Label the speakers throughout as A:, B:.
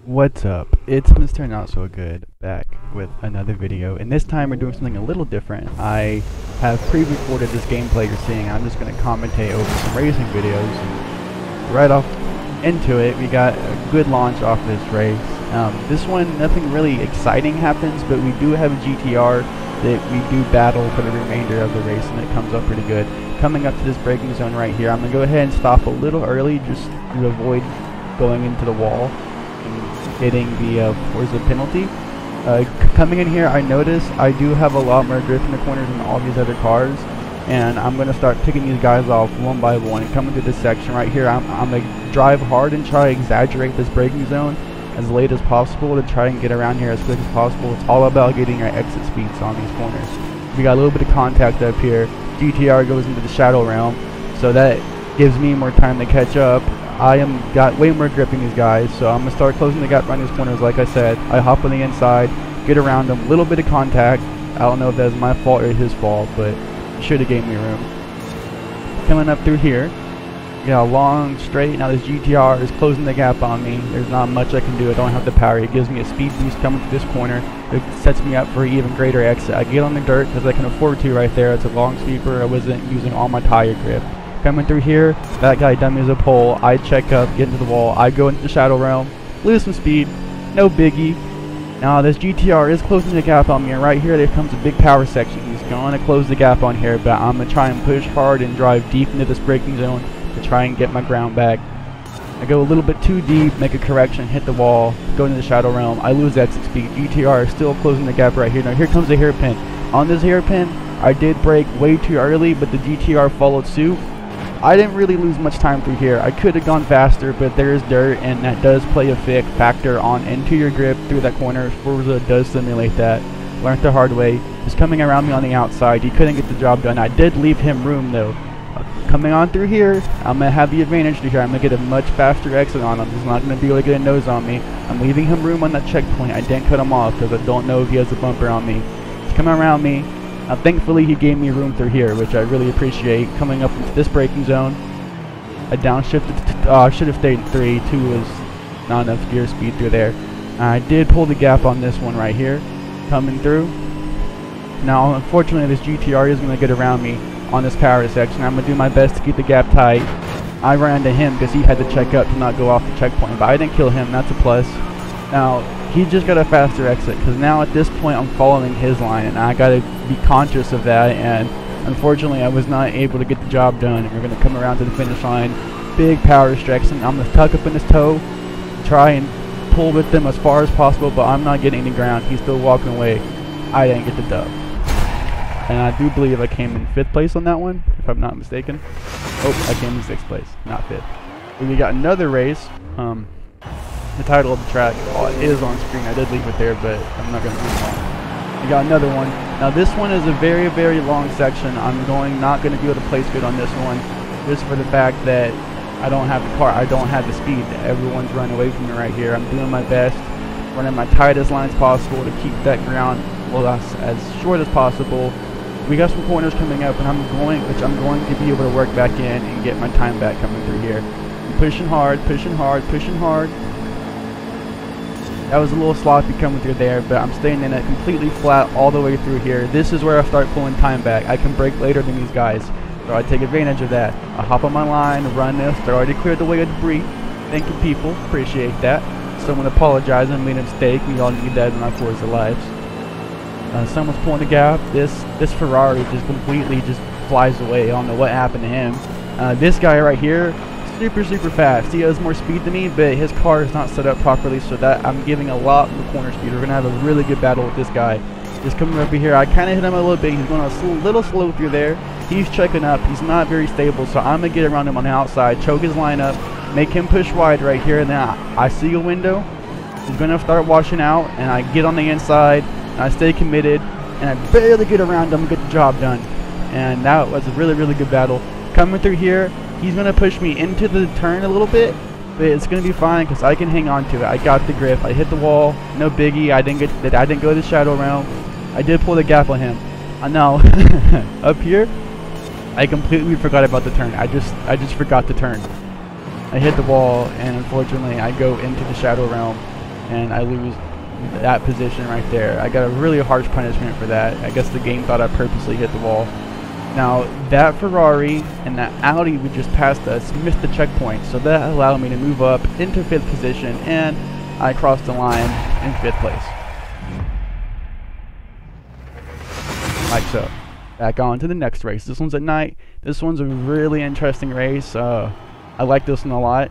A: What's up? It's Mr. Not So Good back with another video, and this time we're doing something a little different. I have pre-recorded this gameplay you're seeing. I'm just going to commentate over some racing videos. And right off into it, we got a good launch off this race. This one, nothing really exciting happens, but we do have a GTR that we do battle for the remainder of the race, and it comes up pretty good. Coming up to this braking zone right here, I'm going to go ahead and stop a little early just to avoid going into the wall and hitting the Forza penalty. Coming in here, I notice I do have a lot more grip in the corners than all these other cars, and I'm going to start picking these guys off one by one. And coming through this section right here, I'm going to drive hard and try to exaggerate this braking zone as late as possible to try and get around here as quick as possible. It's all about getting your exit speeds on these corners. We got a little bit of contact up here. GTR goes into the shadow realm, so that gives me more time to catch up. Got way more grip in these guys, so I'm going to start closing the gap around these corners. Like I said, I hop on the inside, get around them, little bit of contact. I don't know if that's my fault or his fault, but should have gave me room. Coming up through here, got a long straight. Now this GTR is closing the gap on me. There's not much I can do. I don't have the power. It gives me a speed boost coming through this corner. It sets me up for an even greater exit. I get on the dirt because I can afford to right there. It's a long sweeper. I wasn't using all my tire grip. Coming through here, that guy dummies a pole. I check up, get into the wall. I go into the shadow realm, lose some speed, no biggie. Now this GTR is closing the gap on me, and right here there comes a big power section. He's going to close the gap on here, but I'm going to try and push hard and drive deep into this braking zone to try and get my ground back. I go a little bit too deep, make a correction, hit the wall, go into the shadow realm. I lose exit speed. GTR is still closing the gap right here. Now here comes a hairpin. On this hairpin, I did brake way too early, but the GTR followed suit. I didn't really lose much time through here. I could have gone faster, but there is dirt, and that does play a factor on into your grip through that corner. Forza does simulate that. Learned the hard way. He's coming around me on the outside. He couldn't get the job done. I did leave him room though. Coming on through here, I'm going to have the advantage through here. I'm going to get a much faster exit on him. He's not going to be able to get a nose on me. I'm leaving him room on that checkpoint. I didn't cut him off because I don't know if he has a bumper on me. He's coming around me. Thankfully, he gave me room through here, which I really appreciate. Coming up into this braking zone, I downshifted. I should have stayed in 3. 2 was not enough gear speed through there. I did pull the gap on this one right here, coming through. Now, unfortunately, this GTR is going to get around me on this power section. I'm going to do my best to keep the gap tight. I ran into him because he had to check up to not go off the checkpoint, but I didn't kill him. That's a plus. Now, he just got a faster exit because now at this point I'm following his line, and I got to be conscious of that, and unfortunately I was not able to get the job done. And we're going to come around to the finish line. Big power stretch, and I'm going to tuck up in his toe, try and pull with him as far as possible, but I'm not getting the ground. He's still walking away. I didn't get the dub. And I do believe I came in 5th place on that one, if I'm not mistaken. Oh, I came in 6th place, not 5th. And we got another race. The title of the track is on screen. I did leave it there, but I'm not going to move on. We got another one. Now this one is a very, very long section. I'm not going to be able to place good on this one, just for the fact that I don't have the car. I don't have the speed. Everyone's running away from me right here. I'm doing my best, running my tightest lines possible to keep that ground as short as possible. We got some corners coming up, and I'm going to be able to work back in and get my time back coming through here. I'm pushing hard, pushing hard, pushing hard. That was a little sloppy coming through there, but I'm staying in it completely flat all the way through here. This is where I start pulling time back. I can brake later than these guys, so I take advantage of that. I hop on my line, run this. They're already cleared the way of debris. Thank you, people. Appreciate that. Someone apologized. I made a mistake. We all need that in our Forza lives. Someone's pulling the gap. This Ferrari just completely flies away. I don't know what happened to him. This guy right here, super fast. He has more speed than me, but his car is not set up properly, so that I'm giving a lot more corner speed. We're gonna have a really good battle with this guy. Just coming over here, I kind of hit him a little bit. He's going a little slow through there. He's checking up. He's not very stable, so I'm gonna get around him on the outside, choke his line up, make him push wide right here, and then I see a window. He's gonna start washing out, and I get on the inside, and I stay committed, and I barely get around him and get the job done. And that was a really, really good battle. Coming through here, he's going to push me into the turn a little bit, but it's going to be fine because I can hang on to it. I got the grip. I hit the wall. No biggie. I didn't go to the shadow realm. I did pull the gap on him. Now, up here, I completely forgot about the turn. I just forgot to turn. I hit the wall, and unfortunately I go into the shadow realm. and I lose that position right there. I got a really harsh punishment for that. I guess the game thought I purposely hit the wall. Now, that Ferrari and that Audi we just passed us missed the checkpoint, so that allowed me to move up into 5th position, and I crossed the line in 5th place. Like so. Back on to the next race. This one's at night. This one's a really interesting race. I like this one a lot.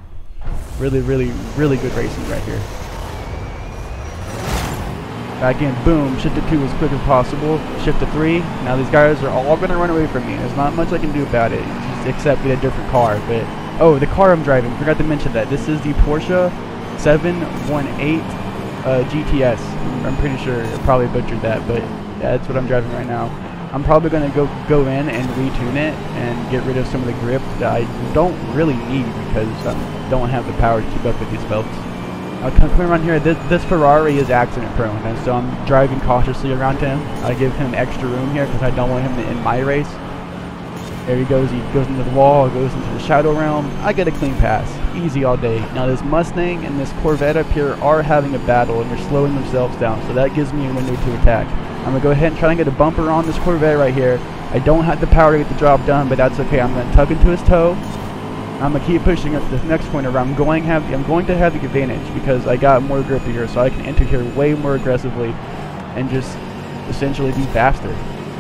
A: Really good racing right here. Back in, boom, shift to 2 as quick as possible, shift to 3. Now these guys are all going to run away from me. There's not much I can do about it, just except get a different car. But, oh, the car I'm driving, forgot to mention that. This is the Porsche 718 GTS. I'm pretty sure I probably butchered that, but that's what I'm driving right now. I'm probably going to go in and retune it and get rid of some of the grip that I don't really need because I don't have the power to keep up with these belts. Come around here. This Ferrari is accident prone, and so I'm driving cautiously around him. I give him extra room here because I don't want him to end my race. There he goes into the wall, goes into the shadow realm. I get a clean pass, easy all day. Now this Mustang and this Corvette up here are having a battle, and they're slowing themselves down, so that gives me a window to attack. I'm going to go ahead and try and get a bumper on this Corvette right here. I don't have the power to get the job done, but that's okay. I'm going to tuck into his toe. I'm going to keep pushing up to this next corner where I'm going to have the advantage because I got more grip here, so I can enter here way more aggressively and just essentially be faster.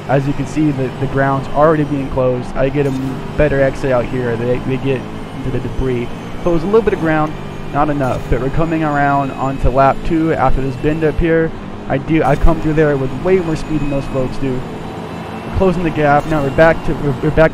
A: As you can see, the ground's already being closed. I get a better exit out here. They get into the debris. Close a little bit of ground, not enough, but we're coming around onto lap 2 after this bend up here. I come through there with way more speed than those folks do. Closing the gap. Now we're back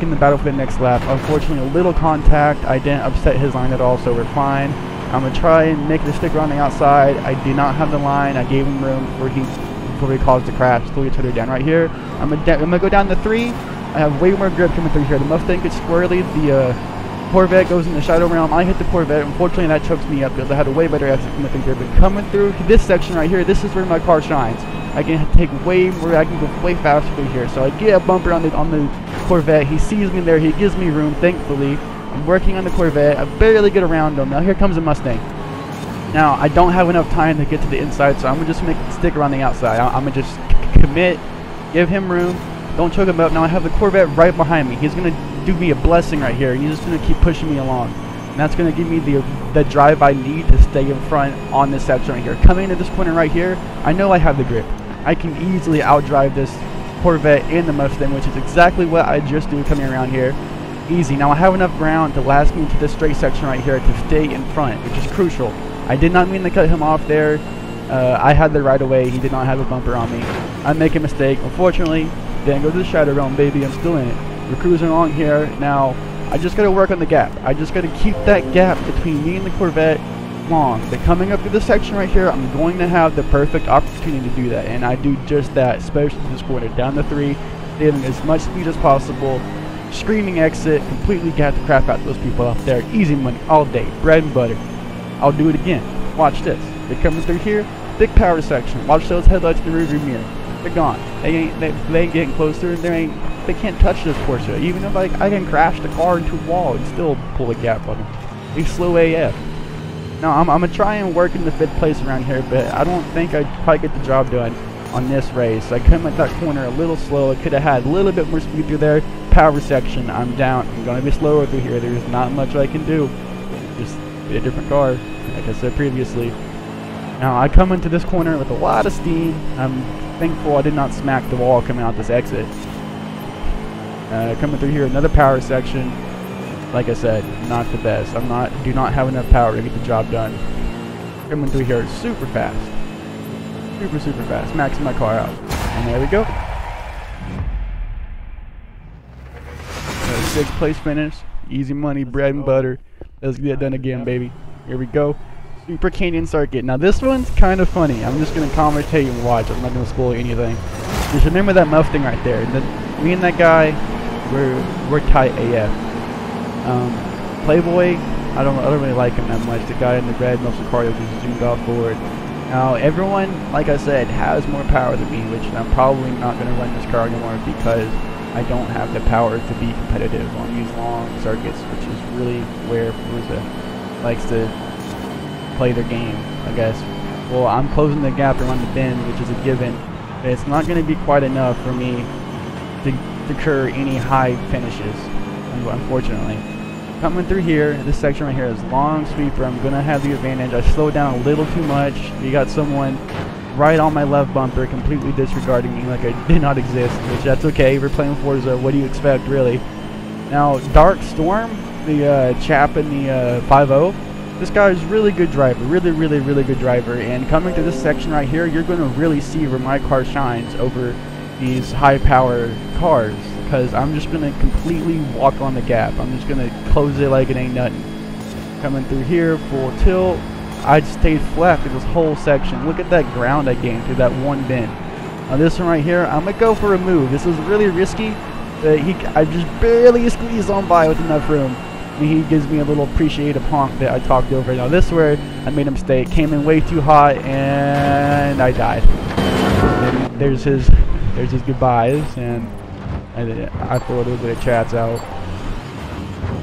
A: in the battle for the next lap. Unfortunately, a little contact. I didn't upset his line at all, so we're fine. I'm gonna try and make the sticker on the outside. I do not have the line. I gave him room before he caused the crash. Slow each other down right here. I'm gonna go down to 3. I have way more grip coming through here. The Mustang gets squirrely. The Corvette goes in the shadow realm. I hit the Corvette. Unfortunately, that chokes me up because I had a way better exit coming through here. But coming through this section right here, this is where my car shines. I can take way more. I can go way faster through here. So I get a bumper on the Corvette. He sees me there. He gives me room. Thankfully, I'm working on the Corvette. I barely get around him. Now here comes a Mustang. Now I don't have enough time to get to the inside, so I'm gonna just make the sticker on the outside. I'm gonna just commit, give him room. Don't choke him up. Now I have the Corvette right behind me. He's gonna do me a blessing right here. He's just gonna keep pushing me along. And that's gonna give me the drive I need to stay in front on this section right here. Coming into this corner right here, I know I have the grip. I can easily outdrive this Corvette and the Mustang, which is exactly what I just do coming around here. Easy. Now I have enough ground to last me to this straight section right here to stay in front, which is crucial. I did not mean to cut him off there. I had the right of way. He did not have a bumper on me. I make a mistake. Unfortunately, didn't go to the shadow realm, baby. I'm still in it. We're cruising along here. Now, I just got to work on the gap. I just got to keep that gap between me and the Corvette long. But coming up to this section right here, I'm going to have the perfect opportunity to do that. And I do just that, especially this corner. Down to 3, saving as much speed as possible. Screaming exit, completely got the crap out of those people up there. Easy money all day, bread and butter. I'll do it again. Watch this. They're coming through here. Big power section. Watch those headlights in the rearview mirror. They're gone. They ain't getting closer. They can't touch this Porsche. Even if I can crash the car into a wall and still pull a gap on them. They slow AF. Now I'm gonna try and work in the 5th place around here, but I don't think I'd probably get the job done on this race. I come at that corner a little slow. I could have had a little bit more speed through there. Power section. I'm down. I'm gonna be slower through here. There's not much I can do. Just get a different car, like I said previously. Now I come into this corner with a lot of steam. I'm thankful I did not smack the wall coming out this exit. Coming through here, another power section. Like I said, not the best. Do not have enough power to get the job done. Coming through here super fast. Super fast. Maxing my car out. And there we go. 6th place finish. Easy money, bread and butter. Let's get it done again, baby. Here we go. Super Canyon Circuit. Now this one's kind of funny. I'm just going to commentate and watch. I'm not going to spoil anything. Just remember that Mustang right there. Me and that guy, we're tight AF. Playboy, I don't really like him that much. The guy in the red muscle car that just zoomed off forward. Now everyone, like I said, has more power than me, which I'm probably not going to run this car anymore because I don't have the power to be competitive on these long circuits, which is really where Forza likes to play their game, I guess. Well, I'm closing the gap around the bend, which is a given. But it's not going to be quite enough for me to secure any high finishes, unfortunately. Coming through here, this section right here is long sweeper. I'm going to have the advantage. I slowed down a little too much. You got someone right on my left bumper completely disregarding me like I did not exist, which that's okay. We're playing Forza. What do you expect, really? Now, Dark Storm, the chap in the 5.0, this guy is really good driver. Really good driver. And coming to this section right here, you're going to really see where my car shines over these high-power cars, because I'm just going to completely walk on the gap. I'm just going to close it like it ain't nothing. Coming through here, full tilt. I stayed flat through this whole section. Look at that ground I gained through that one bend. Now this one right here, I'm going to go for a move. This is really risky, but I just barely squeezed on by with enough room. And he gives me a little appreciative honk that I talked over. Now this where I made a mistake. Came in way too hot, and I died. And there's his goodbyes, and I threw a little bit of chats out.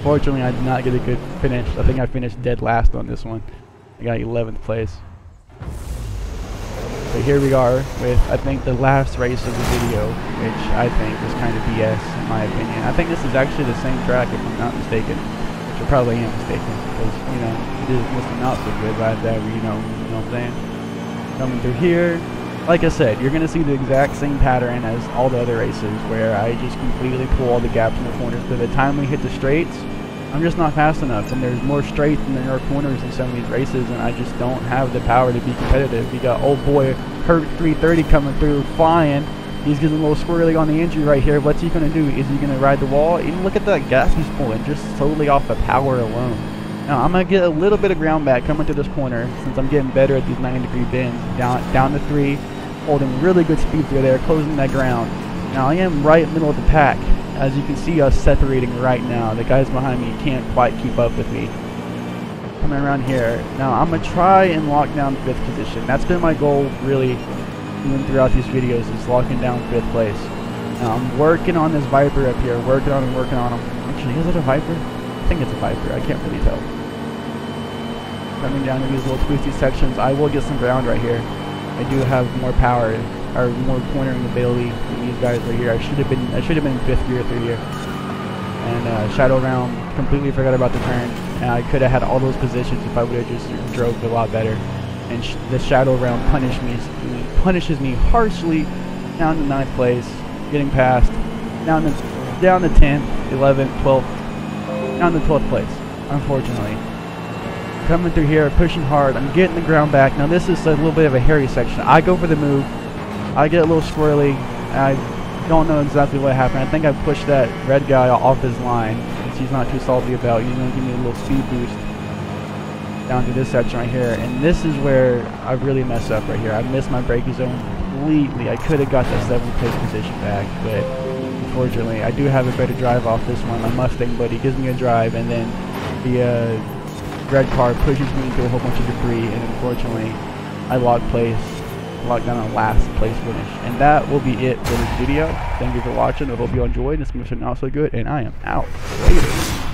A: Fortunately, I did not get a good finish. I think I finished dead last on this one. I got 11th place. But here we are with, I think, the last race of the video, which I think was kind of BS in my opinion. I think this is actually the same track, if I'm not mistaken. Which I probably am mistaken, because, you know, it is mostly not so good, but you know what I'm saying? Coming through here. Like I said, you're going to see the exact same pattern as all the other races, where I just completely pull all the gaps in the corners. By the time we hit the straights, I'm just not fast enough, and there's more straights than there are corners in some of these races, and I just don't have the power to be competitive. You got old boy Hurt 330 coming through, flying. He's getting a little squirrely on the entry right here. What's he going to do? Is he going to ride the wall? And look at that gas he's pulling, just solely off the power alone. Now, I'm going to get a little bit of ground back coming to this corner, since I'm getting better at these 90-degree bends. Down to 3, holding really good speed through there, closing that ground. Now, I am right middle of the pack. As you can see us separating right now. The guys behind me can't quite keep up with me. Coming around here. Now, I'm going to try and lock down 5th position. That's been my goal, really, even throughout these videos, is locking down 5th place. Now, I'm working on this Viper up here. Working on him. Actually, is it a Viper? I think it's a Viper. I can't really tell. Coming down to these little twisty sections, I will get some ground right here. I do have more power, or more cornering ability than these guys right here. I should have been 5th gear through here. And shadow round, completely forgot about the turn. And I could have had all those positions if I would have just drove a lot better. And the shadow round punishes me harshly down to 9th place, getting past, down to 10th, 11th, 12th, down to 12th place, unfortunately. Coming through here, pushing hard, I'm getting the ground back. Now this is a little bit of a hairy section. I go for the move, I get a little squirrely, I don't know exactly what happened. I think I pushed that red guy off his line, which he's not too salty about. He's going to give me a little speed boost down to this section right here. And this is where I really mess up right here. I missed my braking zone completely. I could have got that 7th place position back, but unfortunately, I do have a better drive off this one. My Mustang buddy gives me a drive, and then the red car pushes me into a whole bunch of debris, and unfortunately, I lock down a last place finish. And that will be it for this video. Thank you for watching. I hope you enjoyed. This mission also good, and I am out. Later.